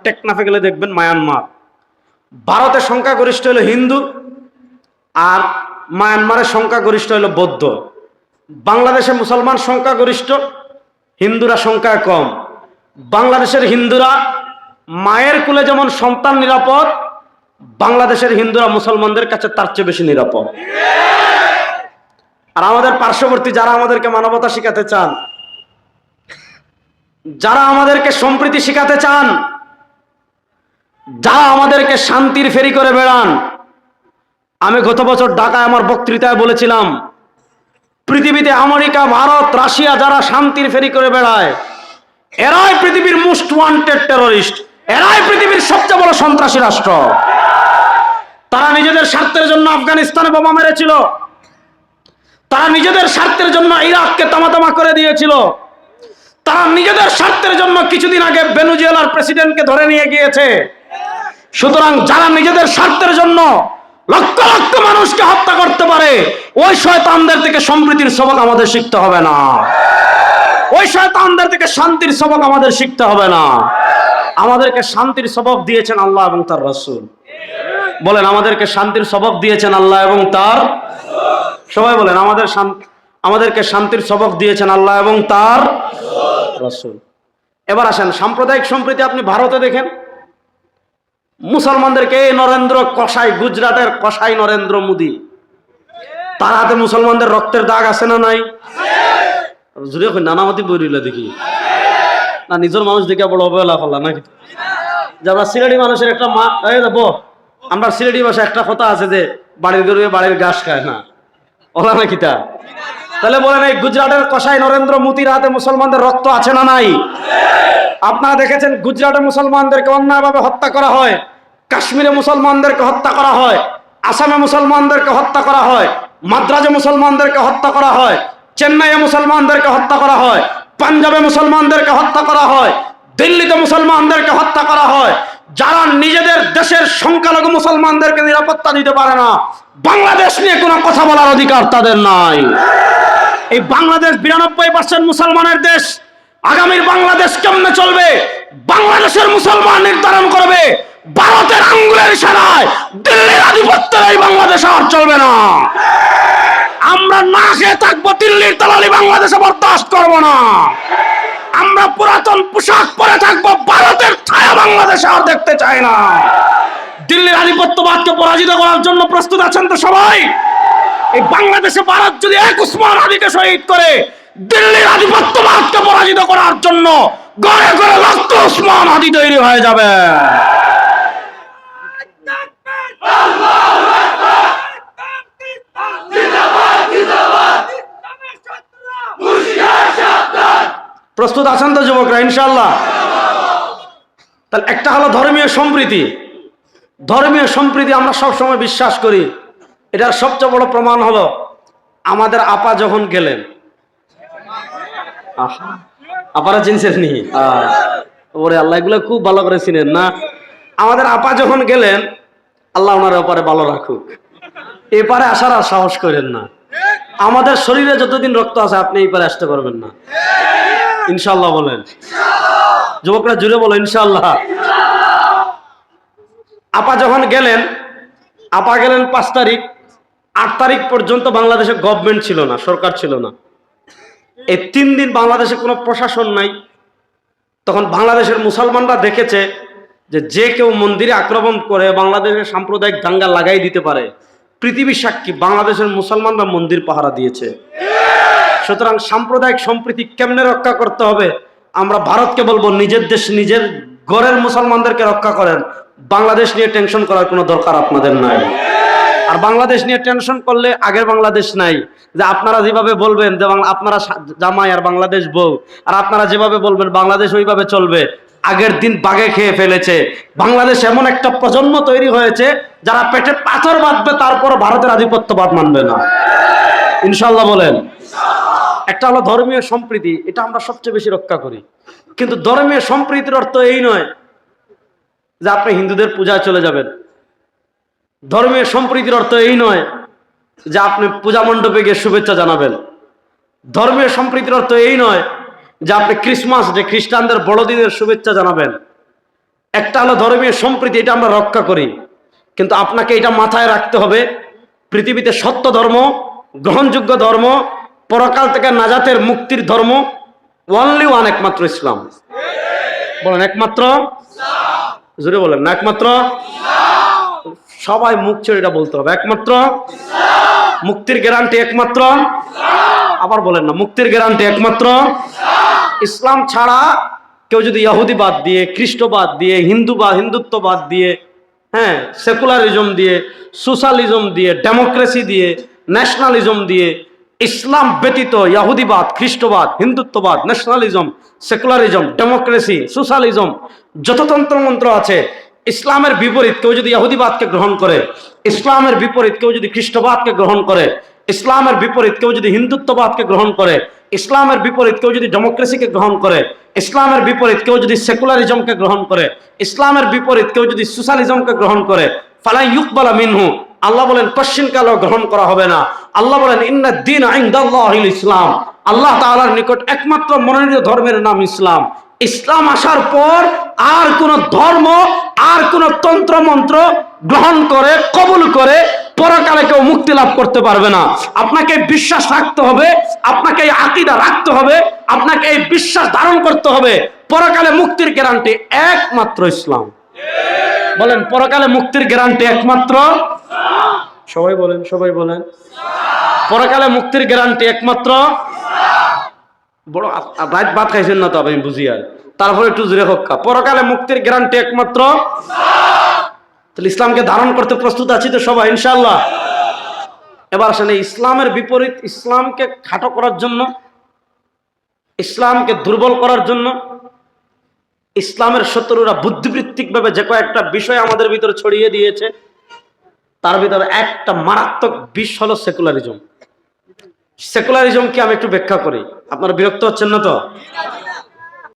টেকনাফে গেলে দেখবেন মায়ানমার। ভারতের সংখ্যাগরিষ্ঠ হলো হিন্দু, আর মায়ানমারের সংখ্যাগরিষ্ঠ হলো বৌদ্ধ। বাংলাদেশে মুসলমান সংখ্যাগরিষ্ঠ, হিন্দুরা সংখ্যায় কম। বাংলাদেশের হিন্দুরা মায়ের কুলে যেমন সন্তান নিরাপদ, বাংলাদেশের হিন্দুরা মুসলমানদের কাছে তার চেয়ে বেশি নিরাপদ। আর আমাদের পার্শ্ববর্তী যারা আমাদেরকে মানবতা শিখাতে চান, যারা আমাদেরকে সম্প্রীতি শিখাতে চান, যারা আমাদেরকে শান্তির ফেরি করে বেড়ান, আমি গত বছর ঢাকায় আমার বক্তৃতায় বলেছিলাম, পৃথিবীতে আমেরিকা, ভারত, রাশিয়া যারা শান্তির ফেরি করে বেড়ায়, এরাই পৃথিবীর মোস্ট ওয়ান্টেড টেররিস্ট, এরাই পৃথিবীর সবচেয়ে বড় সন্ত্রাসী রাষ্ট্র। তারা নিজেদের স্বার্থের জন্য আফগানিস্তানে বোমা মেরেছিল, তারা নিজেদের স্বার্থের জন্য ইরাককে তামাতামা করে দিয়েছিল, তারা নিজেদের স্বার্থের জন্য কিছুদিন আগে ভেনেজুয়েলার প্রেসিডেন্টকে ধরে নিয়ে গিয়েছে। সুতরাং যারা নিজেদের স্বার্থের জন্য লক্ষ লক্ষ মানুষকে হত্যা করতে পারে, ওই শয়তানদের থেকে সম্প্রীতির সবক আমাদের শিখতে হবে না, ওই শয়তানদের থেকে শান্তির সবক আমাদের শিখতে হবে না। আমাদেরকে শান্তির সবক দিয়েছেন আল্লাহ এবং তার রাসূল। বলেন, আমাদেরকে শান্তির সবক দিয়েছেন আল্লাহ এবং তার, সবাই বলেন, আমাদেরকে শান্তির সবক দিয়েছেন আল্লাহ এবং তার রাসূল। এবার আসেন সাম্প্রদায়িক সম্প্রীতি। আপনি ভারতে দেখেন, মুসলমানদেরকে নরেন্দ্র কসাই, গুজরাটের কসাই নরেন্দ্র মোদী, তার হাতে মুসলমানদের রক্তের দাগ আছে না নাই? জুড়ে নানামতি বইরিলা দেখি না, নিজের মানুষ দেখে বড় অবহেলা করলাম নাকি? যে আমরা সিলেটি মানুষের একটা মা, আমরা সিলেটি ভাষায় একটা কথা আছে যে বাড়ির গরু বাড়ির ঘাস খায় না, ওলা নাকি তা? তাহলে বলেন, এই গুজরাটের কসাই নরেন্দ্র মোদীর হাতে মুসলমানদের রক্ত আছে না নাই? আপনারা দেখেছেন গুজরাটে মুসলমানদেরকে অন্যায়ভাবে হত্যা করা হয়, কাশ্মীরে মুসলমানদেরকে হত্যা করা হয়, আসামে মুসলমানদেরকে হত্যা করা হয়, মাদ্রাজে মুসলমানদেরকে হত্যা করা হয়, চেন্নাইয়ে মুসলমানদেরকে হত্যা করা হয়, পাঞ্জাবে মুসলমানদেরকে হত্যা করা হয়, দিল্লিতে মুসলমানদেরকে হত্যা করা হয়। যারা নিজেদের দেশের সংখ্যালঘু মুসলমানদেরকে নিরাপত্তা দিতে পারে না, বাংলাদেশ নিয়ে কোনো কথা বলার অধিকার তাদের নাই। এই বাংলাদেশ 92% মুসলমানের দেশ। আগামীর বাংলাদেশ কেমনে চলবে, বাংলাদেশের মুসলমান নির্ধারণ করবে। ভারতের আঙ্গুলের ইশারায় দিল্লির আধিপত্যের এই বাংলাদেশ আর চলবে না। আমরা না খেয়ে থাকবো, দিল্লির দালালি বাংলাদেশে বরদাস্ত করবো না। আমরা পুরাতন পোশাক পরে থাকবো, ভারতের ছায়া বাংলাদেশে আর দেখতে চাই না। দিল্লির আধিপত্যবাদকে পরাজিত করার জন্য প্রস্তুত আছেন তো সবাই? এই বাংলাদেশে ভারত যদি এক উসমান হাদিকে শহীদ করে, দিল্লির আধিপত্যবাদকে পরাজিত করার জন্য ঘরে ঘরে লক্ষ উসমান হাদি তৈরি হয়ে যাবে। প্রস্তুত আছেন তো যুবকরা? ইনশাআল্লাহ। তাহলে একটা হলো ধর্মীয় সম্প্রীতি। ধর্মীয় সম্প্রীতি আমরা সবসময় বিশ্বাস করি। এটার সবচেয়ে বড় প্রমাণ হলো আমাদের আপা যখন গেলেন, আপারা চিনছেন নি? ওরে আল্লাহ, এগুলো খুব ভালো করে চিনেন না? আমাদের আপা যখন গেলেন, আল্লাহ ওনার ওপারে ভালো রাখুক, এপারে আসার আর সাহস করেন না। আমাদের শরীরে যতদিন রক্ত আছে আপনি এই পারে আসতে পারবেন না। ইনশাআল্লাহ বলেন যুবকরা, জুড়ে বলো ইনশাআল্লাহ। আপা যখন গেলেন, আপা গেলেন 5 তারিখ। 8 তারিখ পর্যন্ত বাংলাদেশে গভর্নমেন্ট ছিল না, সরকার ছিল না। এই 3 দিন বাংলাদেশে কোনো প্রশাসন নাই। তখন বাংলাদেশের মুসলমানরা দেখেছে যে যে কেউ মন্দিরে আক্রমণ করে বাংলাদেশের সাম্প্রদায়িক দাঙ্গা লাগাই দিতে পারে। পৃথিবীর সাক্ষী, বাংলাদেশের মুসলমানরা মন্দির পাহারা দিয়েছে। সুতরাং সাম্প্রদায়িক সম্প্রীতি কেমনে রক্ষা করতে হবে, আমরা ভারতকে বলবো নিজের দেশ নিজের ঘরের মুসলমানদেরকে রক্ষা করেন। বাংলাদেশ নিয়ে টেনশন করার কোনো দরকার আপনাদের নাই। আর বাংলাদেশ নিয়ে টেনশন করলে আগের বাংলাদেশ নাই। যে আপনারা যেভাবে বলবেন যে আপনারা জামাই আর বাংলাদেশ বউ, আর আপনারা যেভাবে বলবেন বাংলাদেশ ওইভাবে চলবে, আগের দিন বাগে খেয়ে ফেলেছে। বাংলাদেশ এমন একটা প্রজন্ম তৈরি হয়েছে যারা পেটে পাথর বাঁধবে, তারপর ভারতের আধিপত্যবাদ মানবে না। ইনশাআল্লাহ বলেন। একটা হলো ধর্মীয় সম্প্রীতি, এটা আমরা সবচেয়ে বেশি রক্ষা করি। কিন্তু ধর্মীয় সম্প্রীতির অর্থ এই নয় যে আপনি হিন্দুদের পূজায় চলে যাবেন। ধর্মীয় সম্প্রীতির অর্থ এই নয় যে আপনি পূজা মণ্ডপে গিয়ে শুভেচ্ছা জানাবেন। ধর্মীয় সম্প্রীতির অর্থ এই নয় যে আপনি ক্রিসমাস ডে, খ্রিস্টানদের বড়দিনের শুভেচ্ছা জানাবেন। একটা হলো ধর্মীয় সম্প্রীতি, এটা আমরা রক্ষা করি, কিন্তু আপনাকে এটা মাথায় রাখতে হবে, পৃথিবীতে সত্য ধর্ম, গ্রহণযোগ্য ধর্ম, পরকাল থেকে নাজাতের মুক্তির ধর্ম অনলি ওয়ান, একমাত্র ইসলাম। বলেন একমাত্র, জোরে বলেন না একমাত্র। সবাই মুখ ছেড়ে এটা বলতে হবে, একমাত্র মুক্তির গ্যারান্টি একমাত্র। আবার বলেন না, মুক্তির গ্যারান্টি একমাত্র ইসলাম ছাড়া কেউ যদি ইহুদি বাদ দিয়ে, খ্রিস্ট বাদ দিয়ে, হিন্দুত্ব বাদ দিয়ে, হ্যাঁ, সেকুলারিজম দিয়ে, সোশ্যালিজম দিয়ে, ডেমোক্রেসি দিয়ে, ন্যাশনালিজম দিয়ে, ইসলাম ব্যতীত ইহুদিবাদ, খ্রিস্টবাদ, হিন্দুত্ববাদ, ন্যাশনালিজম, সেকুলারিজম, ডেমোক্রেসি, সোশ্যালিজম, যত তন্ত্রমন্ত্র আছে, ইসলামের বিপরীত কেউ যদি ইহুদিবাদকে গ্রহণ করে, ইসলামের বিপরীত কেউ যদি খ্রিস্টবাদকে গ্রহণ করে, ইসলামের বিপরীত কেউ যদি হিন্দুত্ববাদকে গ্রহণ করে, ইসলামের বিপরীত কেউ যদি ডেমোক্রেসিকে গ্রহণ করে, ইসলামের বিপরীত কেউ যদি সেকুলারিজমকে গ্রহণ করে, ইসলামের বিপরীত কেউ যদি সোশ্যালিজমকে গ্রহণ করে, ফালা ইউকবালা মিনহু, আল্লাহ বলেন কোশ্চিন কালও গ্রহণ করা হবে না। আল্লাহ বলেন ইন্নাদ দীন ইনদাল্লাহিল ইসলাম, আল্লাহ তাআলার নিকট একমাত্র মনোনীত ধর্মের নাম ইসলাম। ইসলাম আসার পর আর কোন ধর্ম, আর কোন তন্ত্র মন্ত্র গ্রহণ করে, কবুল করে পরকালে কেউ মুক্তি লাভ করতে পারবে না। আপনাকে বিশ্বাস রাখতে হবে, আপনাকে এই আকীদা রাখতে হবে, আপনাকে এই বিশ্বাস ধারণ করতে হবে, পরকালে মুক্তির গ্যারান্টি একমাত্র ইসলাম। বলেন পরকালে মুক্তির গ্যারান্টি একমাত্র, সবাই বলেন, সবাই বলেন, পরকালে মুক্তির গ্যারান্টি একমাত্র। বড় রাত ভাত খাইছেন না তো আমি বুঝি, আর তারপরে একটু জোরে হক্কা, পরকালে মুক্তির গ্যারান্টি একমাত্র। তাহলে ইসলামকে ধারণ করতে প্রস্তুত আছি তো সবাই ইনশাআল্লাহ। এবার আসেন ইসলামের বিপরীত, ইসলামকে খাটো করার জন্য, ইসলামকে দুর্বল করার জন্য ইসলামের শত্রুরা বুদ্ধিবৃত্তিক ভাবে যে কয়েকটা বিষয় আমাদের ভিতরে ছড়িয়ে দিয়েছে, তার ভিতরে একটা মারাত্মক বিষ হলো সেকুলারিজম। সেকুলারিজম কি আমি একটু ব্যাখ্যা করি, আপনারা বিরক্ত হচ্ছেন না তো?